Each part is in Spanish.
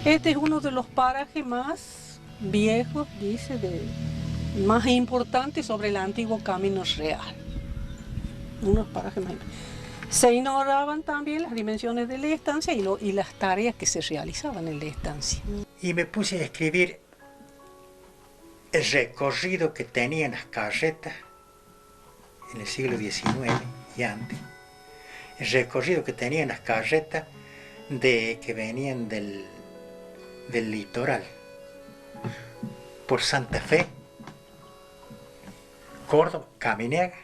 Este es uno de los parajes más viejos, dice, más importantes sobre el antiguo Camino Real. Unos parajes más importantes. Se ignoraban también las dimensiones de la estancia y las tareas que se realizaban en la estancia. Y me puse a escribir el recorrido que tenían las carretas en el siglo XIX y antes. El recorrido que tenían las carretas que venían del litoral, por Santa Fe, Córdoba, Caminega,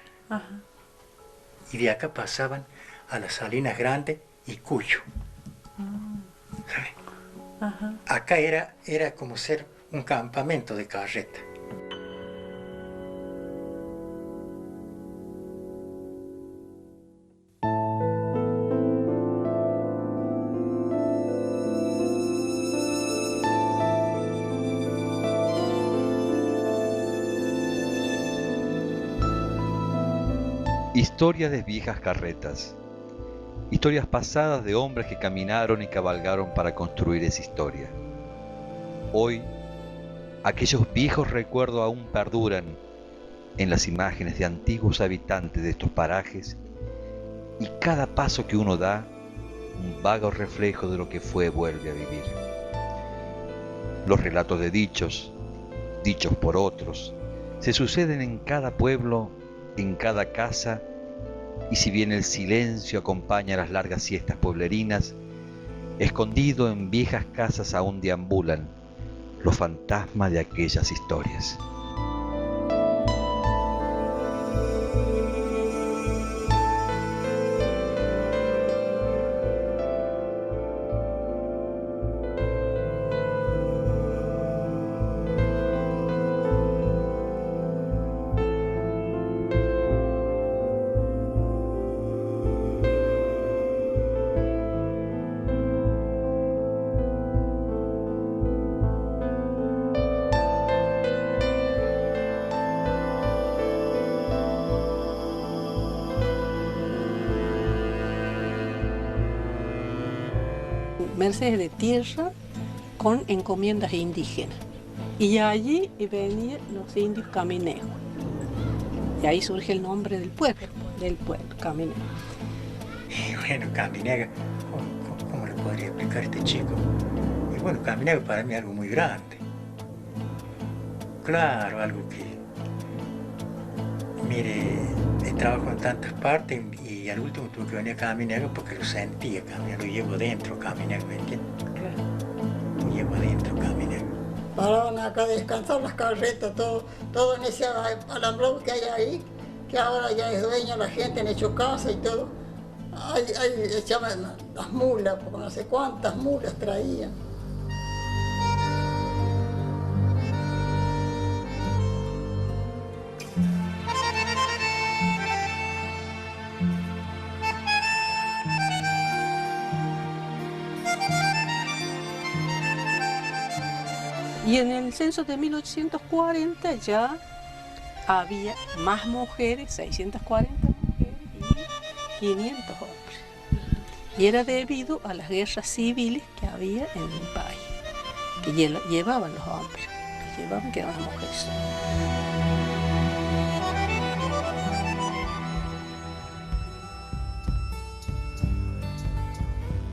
y de acá pasaban a las Salinas Grandes y Cuyo. ¿Sabes? Acá era como ser un campamento de carreta. Historias de viejas carretas. Historias pasadas de hombres que caminaron y cabalgaron para construir esa historia. Hoy, aquellos viejos recuerdos aún perduran en las imágenes de antiguos habitantes de estos parajes, y cada paso que uno da, un vago reflejo de lo que fue vuelve a vivir. Los relatos de dichos por otros, se suceden en cada pueblo, en cada casa, y si bien el silencio acompaña las largas siestas pueblerinas, escondido en viejas casas aún deambulan los fantasmas de aquellas historias. Mercedes de tierra con encomiendas indígenas. Y allí venían los indios caminejos. Y ahí surge el nombre del pueblo, Caminejo. Y bueno, Caminega, ¿cómo le podría explicar a este chico? Y bueno, Caminega para mí es algo muy grande. Claro, algo que, mire, trabajo en tantas partes y al último tuve que venir a Caminega porque lo sentía, Caminega, lo llevo dentro, Caminega, ¿me entiendes? Claro. Lo llevo dentro, Caminega. Paraban acá a descansar las carretas, todo en ese alambrado que hay ahí, que ahora ya es dueña la gente, han hecho casa y todo. Ahí echaban las mulas, porque no sé cuántas mulas traían. Y en el censo de 1840 ya había más mujeres, 640 mujeres y 500 hombres. Y era debido a las guerras civiles que había en el país, que llevaban los hombres, que eran las mujeres.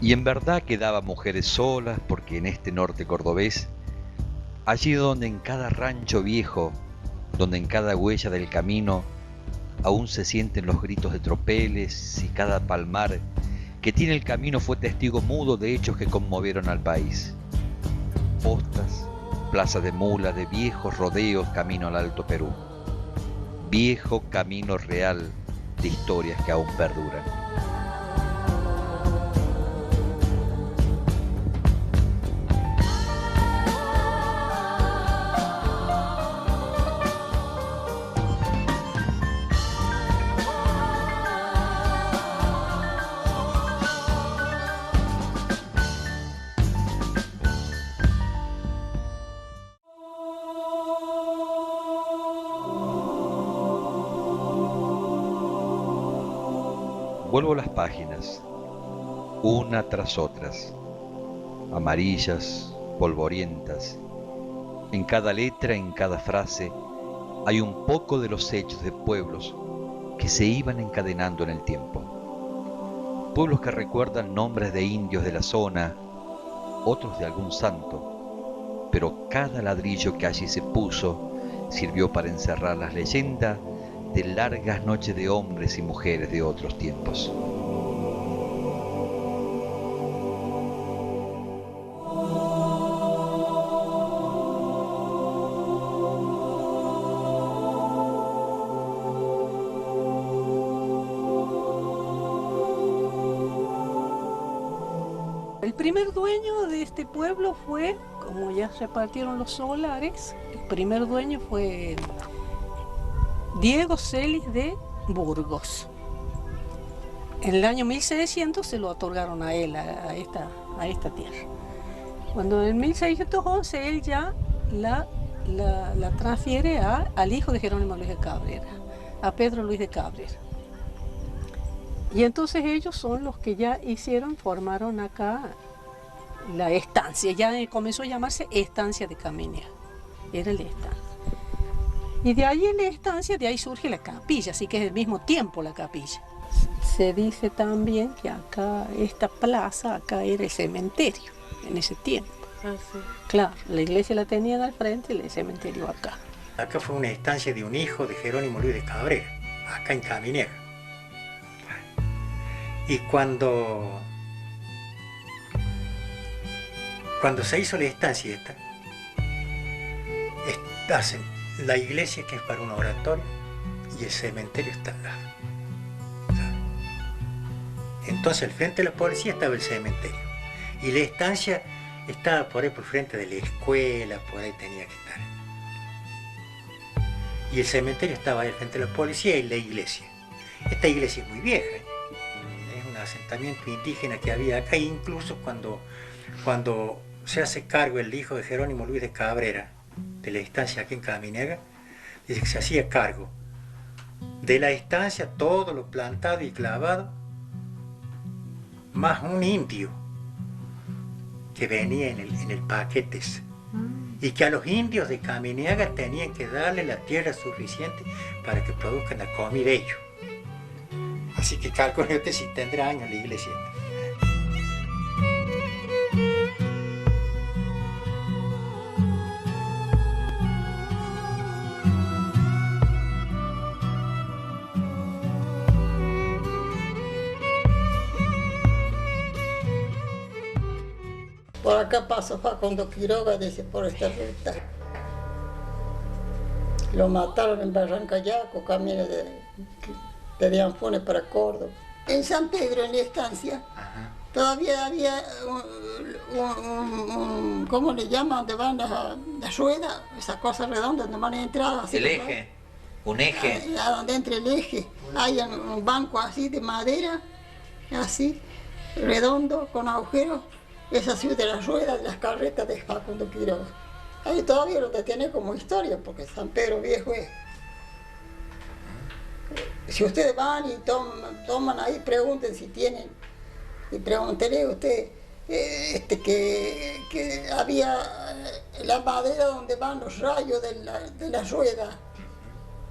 Y en verdad quedaban mujeres solas, porque en este norte cordobés, allí donde en cada rancho viejo, donde en cada huella del camino, aún se sienten los gritos de tropeles, y cada palmar que tiene el camino fue testigo mudo de hechos que conmovieron al país. Postas, plaza de mulas, de viejos rodeos camino al Alto Perú. Viejo camino real de historias que aún perduran. Vuelvo las páginas, una tras otras, amarillas, polvorientas. En cada letra, en cada frase, hay un poco de los hechos de pueblos que se iban encadenando en el tiempo. Pueblos que recuerdan nombres de indios de la zona, otros de algún santo, pero cada ladrillo que allí se puso sirvió para encerrar las leyendas de largas noches de hombres y mujeres de otros tiempos. El primer dueño de este pueblo fue, como ya se repartieron los solares, el primer dueño fue Diego Celis de Burgos. En el año 1600 se lo otorgaron a él, a esta tierra. Cuando en 1611 él ya la transfiere al hijo de Jerónimo Luis de Cabrera, a Pedro Luis de Cabrera. Y entonces ellos son los que ya formaron acá la estancia, ya comenzó a llamarse Estancia de Caminea, era la estancia. Y de ahí en la estancia, de ahí surge la capilla, así que es al mismo tiempo la capilla. Se dice también que acá, esta plaza, acá era el cementerio, en ese tiempo. Ah, sí. Claro, la iglesia la tenían al frente y el cementerio acá. Acá fue una estancia de un hijo de Jerónimo Luis de Cabrera, acá en Caminea. Y cuando se hizo la estancia esta, hacen la iglesia, que es para un oratorio, y el cementerio está al lado. Entonces al frente de la policía estaba el cementerio, y la estancia estaba por ahí por frente de la escuela, por ahí tenía que estar. Y el cementerio estaba ahí al frente de la policía y la iglesia. Esta iglesia es muy vieja, es un asentamiento indígena que había acá, incluso cuando se hace cargo el hijo de Jerónimo Luis de Cabrera, de la estancia aquí en Caminega, dice que se hacía cargo de la estancia, todo lo plantado y clavado, más un indio que venía en el paquete ese, y que a los indios de Caminega tenían que darle la tierra suficiente para que produzcan la comida ellos. Así que calculo usted si tendrá años la iglesia. Por acá pasó Facundo Quiroga, dice, por esta ruta. Lo mataron en Barrancayaco, camino de Dianfone para Córdoba. En San Pedro, en la estancia, todavía había ¿cómo le llaman? Donde van las ruedas, esas cosas redondas donde van a entrar. Así, el eje, un eje. A donde entra el eje, hay un banco así de madera, así, redondo, con agujeros. Esa ciudad de las ruedas de las carretas de Facundo Quiroga. Ahí todavía lo tiene como historia, porque San Pedro Viejo es. Si ustedes van y toman ahí, pregunten si tienen, y pregúntenle a usted que había la madera donde van los rayos de la rueda,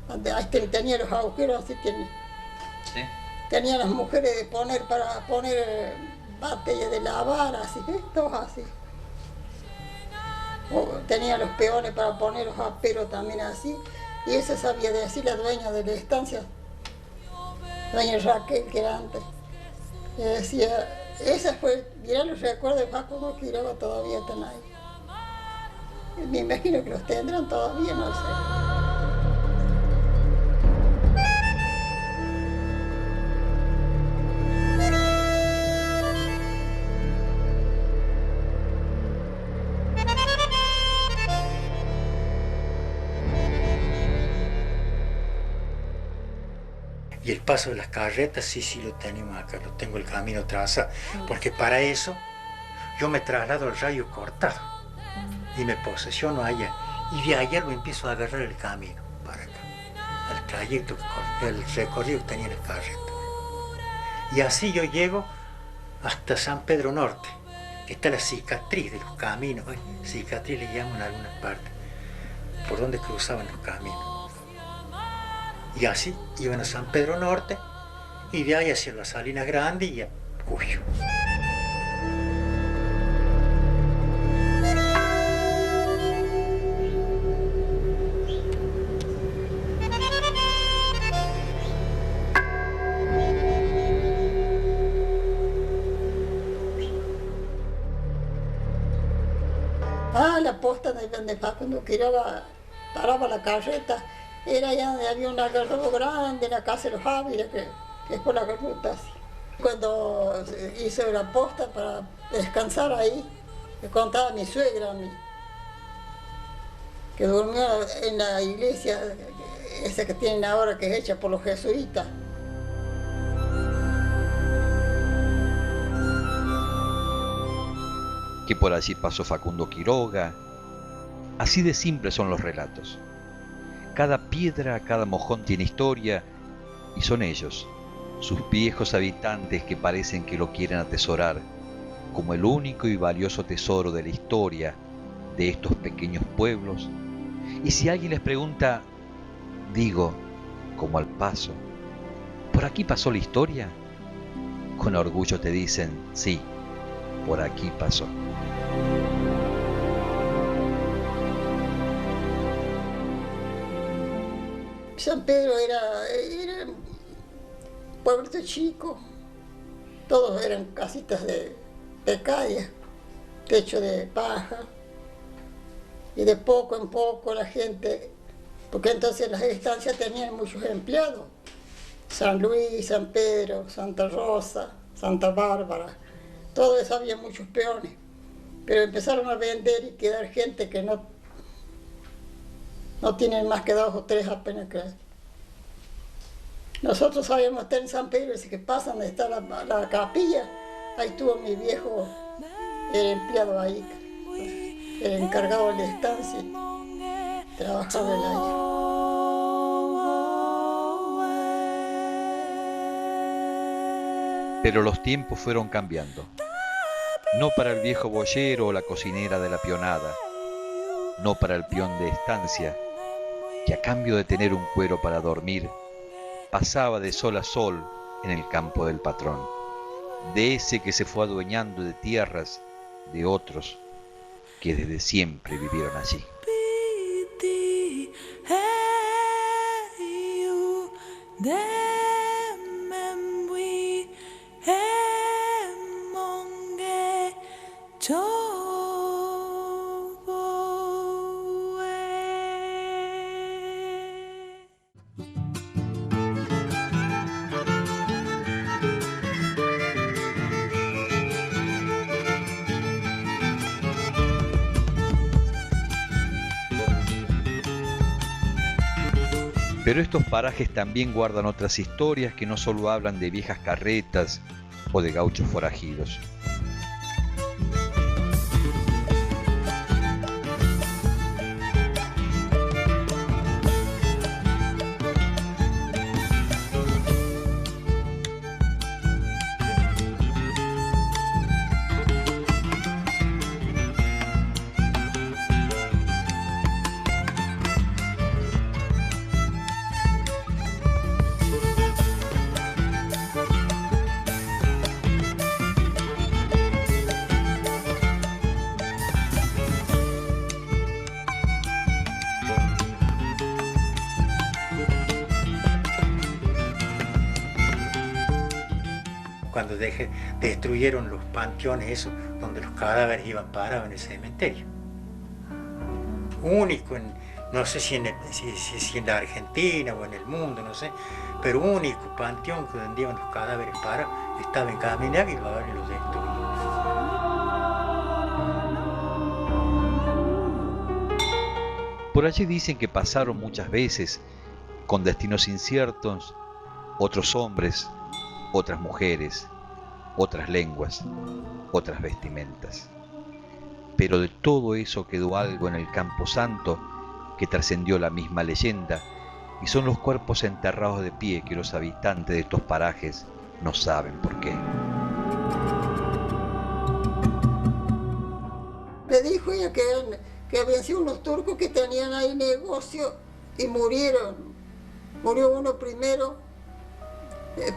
donde ahí tenía los agujeros, así que Sí. tenían las mujeres de para poner batallas de lavar, así, todos así. O tenía los peones para poner los aperos también así, y eso sabía decir la dueña de la estancia, doña Raquel, que era antes. Le decía, esa fue, mirá los recuerdos de Facundo Quiroga, todavía están ahí. Me imagino que los tendrán todavía, no sé. Y el paso de las carretas, sí lo tenemos acá, lo tengo el camino trazado, porque para eso yo me traslado al rayo cortado y me posesiono allá, y de allá lo empiezo a agarrar el camino para acá, al trayecto, el recorrido que tenía las carretas. Y así yo llego hasta San Pedro Norte, está la cicatriz de los caminos, cicatriz le llaman en algunas partes, por donde cruzaban los caminos. Y así iban a San Pedro Norte y de ahí hacia las Salinas Grandes y a Cuyo. La posta de Facundo Quiroga paraba la carreta, era allá donde había un algarrobo grande, la casa de los Ávila, que es por la ruta así. Cuando hice la posta para descansar ahí, me contaba mi suegra a mí, que durmió en la iglesia esa que tienen ahora, que es hecha por los jesuitas. Que por allí pasó Facundo Quiroga. Así de simples son los relatos. Cada piedra, cada mojón tiene historia, y son ellos, sus viejos habitantes, que parecen que lo quieren atesorar, como el único y valioso tesoro de la historia de estos pequeños pueblos. Y si alguien les pregunta, digo, como al paso, ¿por aquí pasó la historia? Con orgullo te dicen, sí, por aquí pasó. San Pedro era un pueblito chico, todos eran casitas de calle, techo de paja, y de poco en poco la gente, porque entonces las estancias tenían muchos empleados, San Luis, San Pedro, Santa Rosa, Santa Bárbara, todo eso había muchos peones, pero empezaron a vender y quedar gente que no tienen más que 2 o 3 apenas que... Nosotros sabíamos estar en San Pedro, así que pasan donde está la capilla, ahí estuvo mi viejo, era empleado ahí, era encargado de la estancia, trabajaba en ahí. Pero los tiempos fueron cambiando. No para el viejo boyero o la cocinera de la pionada, no para el peón de estancia, que a cambio de tener un cuero para dormir, pasaba de sol a sol en el campo del patrón, de ese que se fue adueñando de tierras de otros que desde siempre vivieron allí. Pero estos parajes también guardan otras historias que no solo hablan de viejas carretas o de gauchos forajidos. Cuando destruyeron los panteones, eso, donde los cadáveres iban parados en el cementerio. Único, no sé si en la Argentina o en el mundo, no sé, pero único panteón donde iban los cadáveres parados, estaba en Caminagua y los destruyeron. Por allí dicen que pasaron muchas veces, con destinos inciertos, otros hombres, otras mujeres, otras lenguas, otras vestimentas. Pero de todo eso quedó algo en el Campo Santo que trascendió la misma leyenda, y son los cuerpos enterrados de pie que los habitantes de estos parajes no saben por qué. Me dijo ella que habían sido unos turcos que tenían ahí negocio y murieron. Murió uno primero,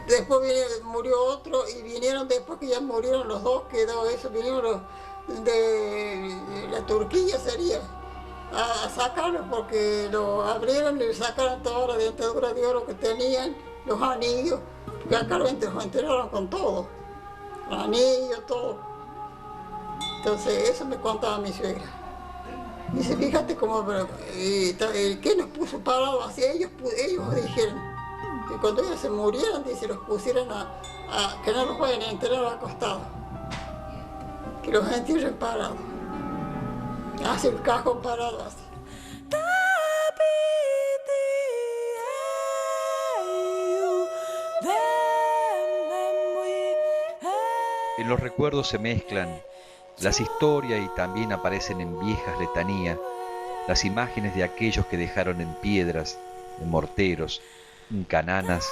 después murió otro y vinieron después que ya murieron los dos, quedó eso, vinieron los de la Turquía sería, a sacarlo porque lo abrieron y le sacaron toda la dentadura de oro que tenían, los anillos, porque acá los enteraron con todo, los anillos, todo. Entonces eso me contaba mi suegra. Dice, fíjate cómo, ¿qué nos puso parados así? Ellos dijeron que cuando ellos se murieran, dice, los pusieran que no los vayan a enterrar acostados, que los entierren parados, hace el cajón parado así. En los recuerdos se mezclan las historias y también aparecen en viejas letanías las imágenes de aquellos que dejaron en piedras, en morteros, en cananas,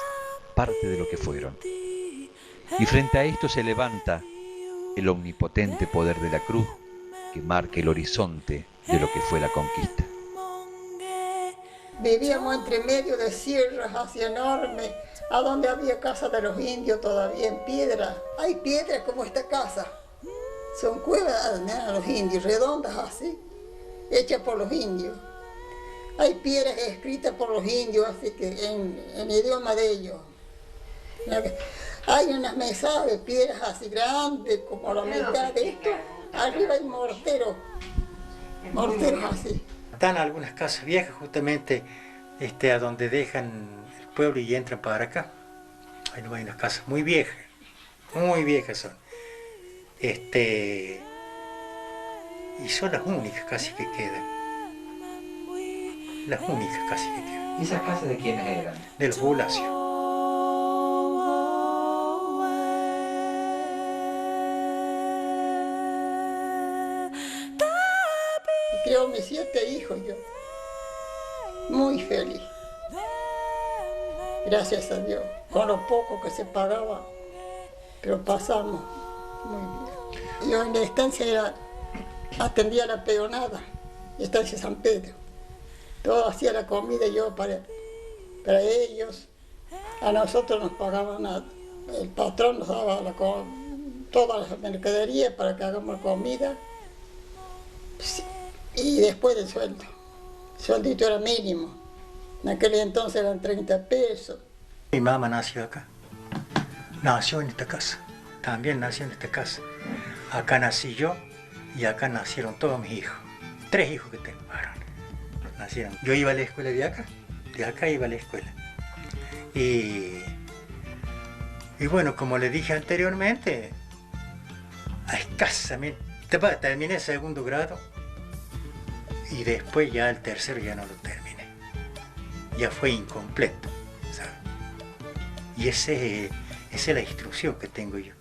parte de lo que fueron. Y frente a esto se levanta el omnipotente poder de la cruz que marca el horizonte de lo que fue la conquista. Vivíamos entre medio de sierras así enormes, a donde había casa de los indios todavía en piedra. Hay piedras como esta casa. Son cuevas de los indios, redondas así, hechas por los indios. Hay piedras escritas por los indios, así que en idioma de ellos. Hay unas mesadas de piedras así grandes, como la mitad de esto. Arriba hay morteros así. Están algunas casas viejas justamente a donde dejan el pueblo y entran para acá. Ahí no hay unas casas muy viejas son. Y son las únicas casi que quedan. Las únicas casi que quedan. ¿Y esas casas de quiénes eran? De los Bulacios. Crió mis 7 hijos yo. Muy feliz. Gracias a Dios. Con lo poco que se pagaba, pero pasamos muy bien. Yo en la estancia atendía la peonada, estancia San Pedro. Todo hacía la comida yo para ellos. A nosotros nos pagaban nada. El patrón nos daba todas las mercaderías para que hagamos comida. Y después del sueldo. El sueldito era mínimo. En aquel entonces eran 30 pesos. Mi mamá nació acá. Nació en esta casa. También nació en esta casa. Acá nací yo y acá nacieron todos mis hijos. 3 hijos que tengo, varones. Nacieron. Yo iba a la escuela de acá iba a la escuela. Y bueno, como le dije anteriormente, escasamente, terminé el 2º grado y después ya el 3º ya no lo terminé. Ya fue incompleto, ¿sabes? Y esa es la instrucción que tengo yo.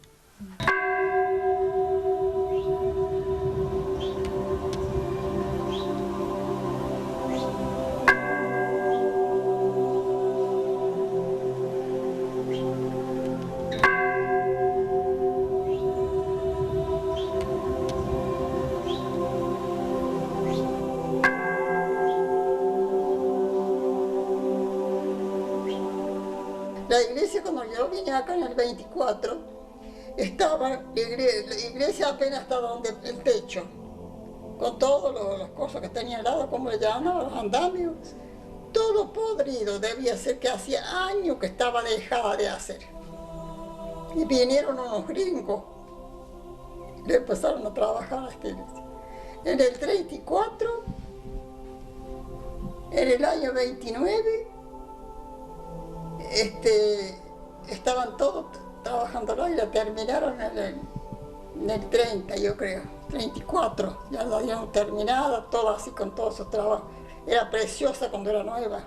La iglesia, cuando yo vine acá en el 24, estaba la iglesia apenas estaba donde el techo, con todas las cosas que tenía al lado, como le llamaban, los andamios, todo podrido, debía ser que hacía años que estaba dejada de hacer. Y vinieron unos gringos, y empezaron a trabajar a esta iglesia. En el 34, en el año 29, estaban todos trabajando y la terminaron en el 30, yo creo, 34, ya la habían terminado, todo así con todos esos trabajos. Era preciosa cuando era nueva.